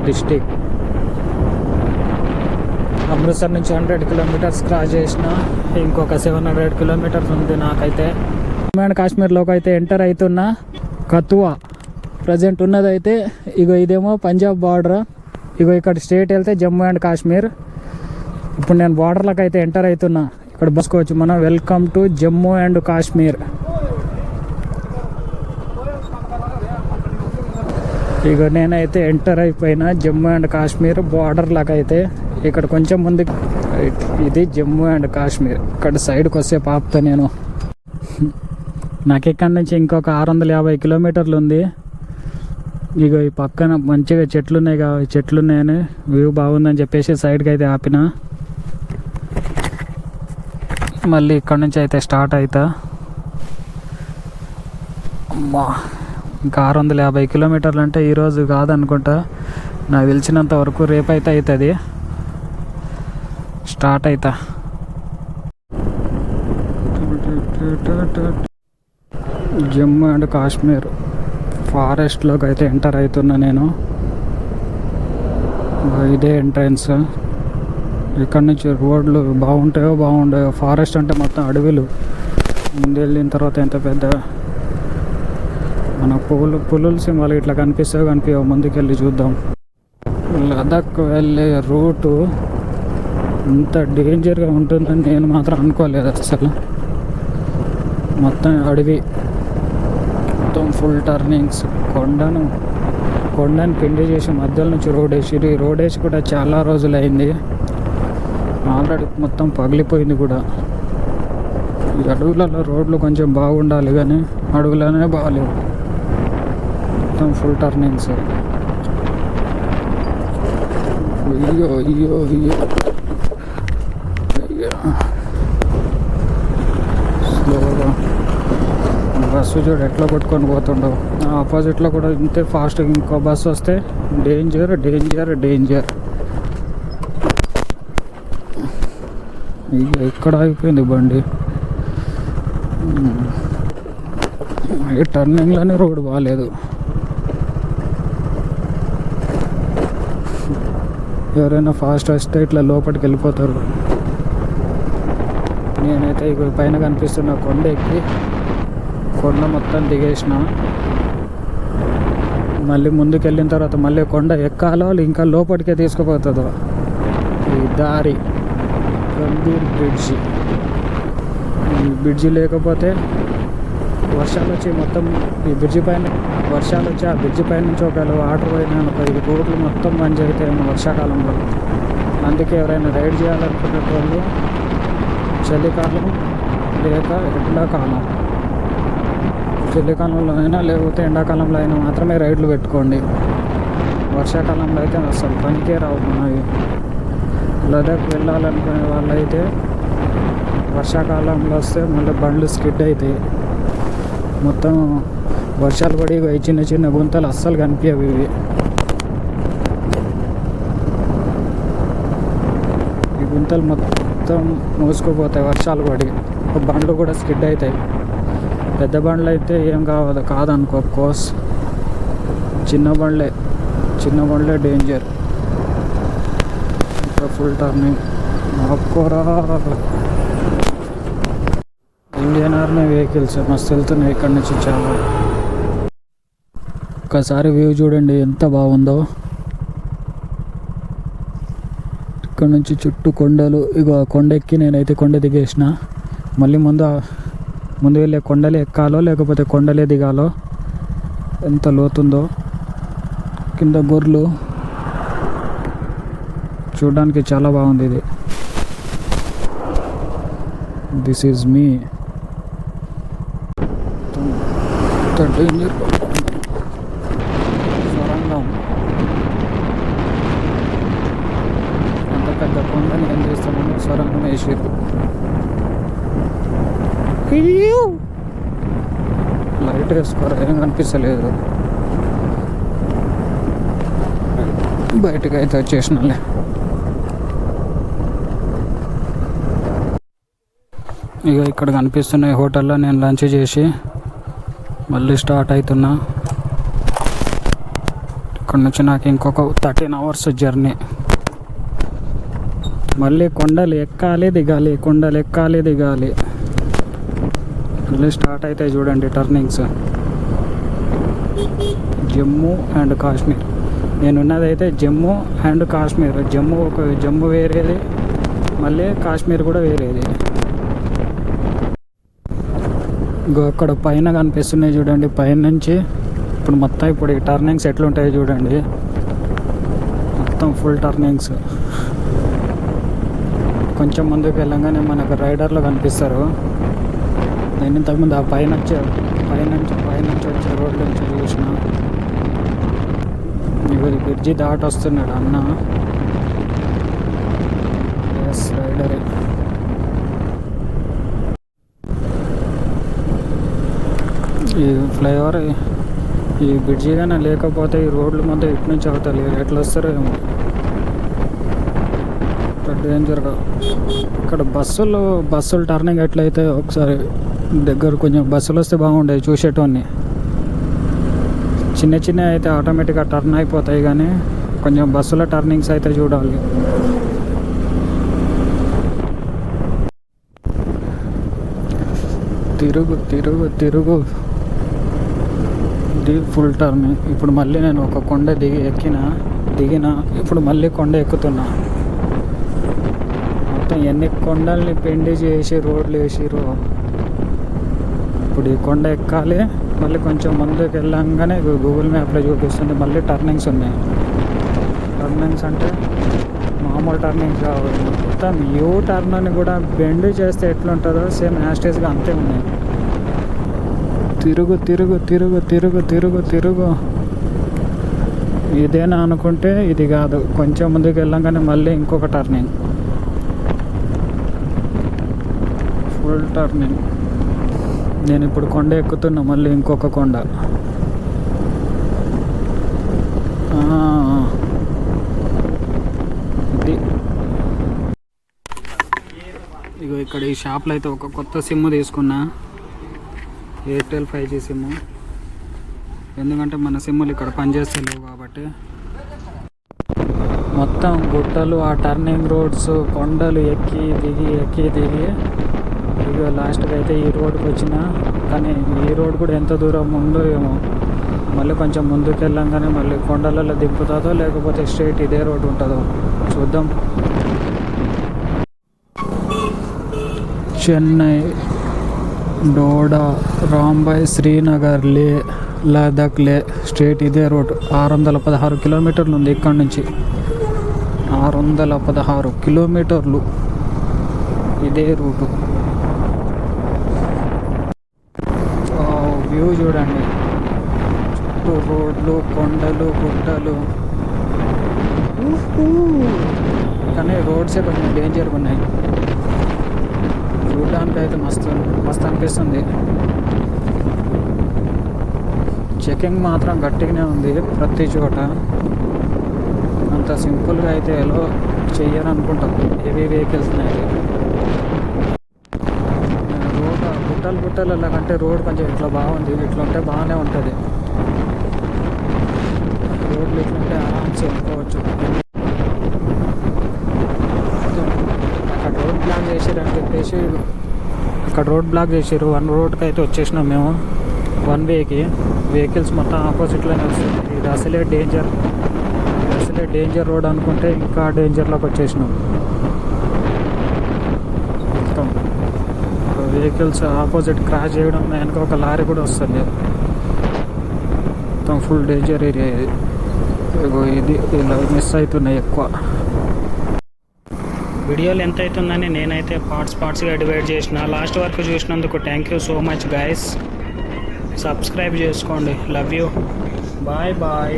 District. Amritsar నుంచి 100 kilometres cross చేసిన. ఇంకొక 700 కిలోమీటర్స్ ఉంది నాకైతే. జమ్మూ అండ్ కాశ్మీర్లోకి అయితే ఎంటర్ అవుతున్నా. కతువా ప్రజెంట్ ఉన్నదైతే ఇగో ఇదేమో పంజాబ్ బార్డర్. ఇగో ఇక్కడ స్టేట్ వెళ్తే జమ్మూ అండ్ కాశ్మీర్. ఇప్పుడు నేను బార్డర్లకు అయితే ఎంటర్ అవుతున్నా. ఇక్కడ బస్కోవచ్చు మనం. Welcome to Jammu and Kashmir. ఇక నేనైతే ఎంటర్ అయిపోయినా జమ్మూ అండ్ కాశ్మీర్ బార్డర్లకు అయితే. ఇక్కడ కొంచెం ముందు ఇది జమ్మూ అండ్ కాశ్మీర్. ఇక్కడ సైడ్కి వస్తే పాపుతా నేను. నాకు ఇక్కడ నుంచి ఇంకొక 650 కిలోమీటర్లు ఉంది. ఇక ఈ పక్కన మంచిగా చెట్లు ఉన్నాయి. చెట్లు ఉన్నాయని వ్యూ బాగుందని చెప్పేసి సైడ్కి అయితే ఆపిన. మళ్ళీ ఇక్కడ నుంచి అయితే స్టార్ట్ అవుతా. అమ్మా, ఇంకా 650 కిలోమీటర్లు అంటే ఈరోజు కాదనుకుంటా. నాకు తెలిసినంత వరకు రేపైతే అవుతుంది. స్టార్ట్ అవుతా. జమ్మూ అండ్ కాశ్మీర్ ఫారెస్ట్లోకి అయితే ఎంటర్ అవుతున్నా నేను. ఇదే ఎంట్రన్స్. ఇక్కడ నుంచి రోడ్లు బాగుంటాయో. ఫారెస్ట్ అంటే మొత్తం అడవులు. ముందు వెళ్ళిన తర్వాత ఎంత పెద్ద మన పులుల సింహాలు ఇట్లా కనిపిస్తాయో ముందుకెళ్ళి చూద్దాం. లదాఖ్ వెళ్ళే రూటు ఇంత డేంజర్గా ఉంటుందని నేను మాత్రం అనుకోలేదు అసలు. మొత్తం అడవి, మొత్తం ఫుల్ టర్నింగ్స్. కొండను పిండి చేసి మధ్యలో నుంచి రోడ్ వేసి కూడా చాలా రోజులు అయింది. ఆల్రెడీ మొత్తం పగిలిపోయింది కూడా. ఈ అడవులలో రోడ్లు కొంచెం బాగుండాలి కానీ అడవులనే బాగాలేవు. మొత్తం ఫుల్ టర్నింగ్స్. అయ్యో స్లోగా బస్సు చూడు ఎట్లా కొట్టుకొని పోతుండవు. ఆపోజిట్లో కూడా ఇంతే ఫాస్ట్గా ఇంకో బస్సు వస్తే డేంజర్. ఇక్కడ అయిపోయింది బండి. ఈ టర్నింగ్లోనే రోడ్డు బాగాలేదు. ఎవరైనా ఫాస్ట్ వస్తే ఇట్లా లోపలికి వెళ్ళిపోతారు. నేనైతే ఇక పైన కనిపిస్తున్న కొండ ఎక్కి కొండ మొత్తం దిగేసిన. మళ్ళీ ముందుకు వెళ్ళిన తర్వాత మళ్ళీ కొండ ఎక్కాలో ఇంకా లోపలికే తీసుకుపోతుందో ఈ దారి. గంభీర్ బ్రిడ్జి. ఈ బ్రిడ్జి లేకపోతే వర్షాలు వచ్చి మొత్తం ఈ బ్రిడ్జి పైన వర్షాలు వచ్చి ఆ బ్రిడ్జి పైన నుంచి ఒకవేళ వాటర్ పోయినా అనుకో ఈ రోడ్లు మొత్తం మంచి అవుతాయేమో వర్షాకాలంలో. అందుకే ఎవరైనా రైడ్ చేయాలనుకునే వాళ్ళు చలికాలం లేక ఎండాకాలం, చలికాలంలో అయినా లేకపోతే ఎండాకాలంలో అయినా మాత్రమే రైడ్లు పెట్టుకోండి. వర్షాకాలంలో అయితే అసలు పనికే రావు మనవి. లదాఖ్ వెళ్ళాలనుకునే వాళ్ళైతే వర్షాకాలంలో వస్తే మళ్ళీ బండ్లు స్కిడ్ అవుతాయి. మొత్తం వర్షాలు పడి చిన్న గుంతలు అస్సలు కనిపించవు. ఇవి ఈ గుంతలు మొత్తం మూసుకుపోతాయి వర్షాలు పడి. బండ్లు కూడా స్కిడ్ అవుతాయి. పెద్ద బండ్లు అయితే ఏం కాదనుకో కోర్స్. చిన్న బండ్లే డేంజర్. Full turning. ఆపుకోరా. ఇండియన్ ఆర్మీ వెహికల్స్ మస్తు వెళ్తున్నాయి ఇక్కడ నుంచి చాలా. ఒక్కసారి వ్యూ చూడండి ఎంత బాగుందో. ఇక్కడ నుంచి చుట్టూ కొండలు. ఇగో కొండ ఎక్కి నేనైతే కొండ దిగేసిన. మళ్ళీ ముందు వెళ్ళే కొండలే ఎక్కాలో లేకపోతే కొండలే దిగాలో. ఎంత లోతుందో. కింద గొర్రెలు చూడడానికి చాలా బాగుంది. ఇది దిస్ ఈజ్ మీ. సొరంగం. అంత పెద్ద కొండని ఏం చేస్తామని సొరంగం వేసారు. లైట్ వేసుకోరా, ఏం కనిపిస్తలేదు. బయటకు అయితే వచ్చేసినాలే. ఇక ఇక్కడ కనిపిస్తున్నాయి హోటల్లో నేను లంచ్ చేసి మళ్ళీ స్టార్ట్ అవుతున్నా. ఇక్కడ నుంచి నాకు ఇంకొక 13 hours జర్నీ. మళ్ళీ కొండలు ఎక్కాలి దిగాలి, కొండలు ఎక్కాలి దిగాలి. మళ్ళీ స్టార్ట్ అవుతాయి చూడండి టర్నింగ్స్. జమ్మూ అండ్ కాశ్మీర్. నేనున్నదైతే జమ్మూ అండ్ కాశ్మీర్. జమ్మూ వేరేది, మళ్ళీ కాశ్మీర్ కూడా వేరేది. అక్కడ పైన కనిపిస్తున్నాయి చూడండి, పైన నుంచి ఇప్పుడు ఈ టర్నింగ్స్ ఎట్లుంటాయి చూడండి. మొత్తం ఫుల్ టర్నింగ్స్. కొంచెం ముందుకు వెళ్ళంగానే మనకు రైడర్లు కనిపిస్తారు. నేను ఇంతకుముందు ఆ పైనుంచి వచ్చే రోడ్ల నుంచి చూసిన. ఇవి బ్రిడ్జి దాటి వస్తున్నాడు అన్న. ఎస్, రైడరే. ఈ ఫ్లైఓవర్, ఈ బ్రిడ్జి కానీ లేకపోతే ఈ రోడ్లు మొత్తం ఇటు నుంచి అవుతాయి. ఎట్లా వస్తారో ఏమో, డేంజర్గా. ఇక్కడ బస్సులు టర్నింగ్ ఎట్లయితే ఒకసారి దగ్గర కొంచెం బస్సులు వస్తే బాగుండేది చూసేటోన్ని. చిన్న అయితే ఆటోమేటిక్గా టర్న్ అయిపోతాయి, కానీ కొంచెం బస్సుల టర్నింగ్స్ అయితే చూడాలి. తిరుగు ఇది ఫుల్ టర్నింగ్. ఇప్పుడు మళ్ళీ నేను ఒక కొండ దిగిన ఇప్పుడు మళ్ళీ కొండ ఎక్కుతున్నా. మొత్తం ఎన్ని కొండల్ని పెండి చేసి రోడ్లు వేసిరు. ఇప్పుడు ఈ కొండ ఎక్కాలి, మళ్ళీ కొంచెం ముందుకు వెళ్ళంగానే గూగుల్ మ్యాప్లో చూపిస్తుంది మళ్ళీ టర్నింగ్స్ ఉన్నాయి. టర్నింగ్స్ అంటే మామూలు టర్నింగ్స్ కావాలి, మొత్తం యూ టర్న్ అని కూడా బెండ్ చేస్తే ఎట్లుంటుందో సేమ్ యాస్టేజ్గా అంతే ఉన్నాయి. తిరుగు ఇదేనా అనుకుంటే ఇది కాదు. కొంచెం ముందుకు వెళ్ళంగానే మళ్ళీ ఇంకొక టర్నింగ్, ఫుల్ టర్నింగ్. నేను ఇప్పుడు కొండ ఎక్కుతున్నా, మళ్ళీ ఇంకొక కొండ. ఇది ఇగో ఇక్కడ ఈ షాప్లో అయితే ఒక కొత్త సిమ్ తీసుకున్నా, ఎయిర్టెల్ 5G సిమ్. ఎందుకంటే మన సిమ్ములు ఇక్కడ పనిచేస్తలేవు కాబట్టి. మొత్తం గుట్టలు, ఆ టర్నింగ్ రోడ్స్, కొండలు ఎక్కి దిగి ఇక లాస్ట్కి అయితే ఈ రోడ్కి వచ్చిన. కానీ ఈ రోడ్ కూడా ఎంత దూరం ఉందో ఏమో. మళ్ళీ కొంచెం ముందుకు వెళ్ళంగానే మళ్ళీ కొండలలో దింపుతుందో లేకపోతే స్ట్రైట్ ఇదే రోడ్ ఉంటుందో చూద్దాం. చెన్నై, డోడా, రాంబాయ్, శ్రీనగర్, లదాఖ్, స్ట్రైట్ ఇదే రోడ్. 616 కిలోమీటర్లు ఉంది ఇక్కడ నుంచి. 616 కిలోమీటర్లు ఇదే రూటు. వ్యూ చూడండి, చుట్టూ రోడ్లు, కొండలు, గుట్టలు. కానీ రోడ్సే కొంచెం డేంజర్గా ఉన్నాయి. చూడడానికి అయితే మస్తు అనిపిస్తుంది. చెకింగ్ మాత్రం గట్టిగానే ఉంది ప్రతి చోట. అంత సింపుల్గా అయితే ఎలా చెయ్యరనుకుంటాం హెవీ వెహికల్స్ని అయితే. రోడ్ గుట్టల కంటే రోడ్ కొంచెం ఇట్లా బాగుంది. ఇట్లా ఉంటే బాగానే ఉంటుంది. రోడ్లు ఇట్లుంటే ఆరామ్స్ వెళ్ళిపోవచ్చు. అక్కడ రోడ్ బ్లాక్ చేసిరని చెప్పేసి రోడ్ రోడ్కి అయితే వచ్చేసినాం మేము. 1 వేకి వెహికల్స్ మొత్తం ఆపోజిట్లోనే వస్తుంది. ఇది అసలే డేంజర్ రోడ్ అనుకుంటే ఇంకా డేంజర్లోకి వచ్చేసినాం. మొత్తం వెహికల్స్ ఆపోజిట్ క్రాష్ చేయడం, వెనక ఒక లారీ కూడా వస్తుంది. మొత్తం ఫుల్ డేంజర్ ఏరియా ఇది. ఇలా మిస్ అవుతున్నాయి ఎక్కువ. వీడియోలు ఎంత అవుతుందని నేనైతే పార్ట్స్గా డివైడ్ చేసిన. లాస్ట్ వరకు చూసినందుకు thank you so much guys. Subscribe చేసుకోండి. Love you. బాయ్.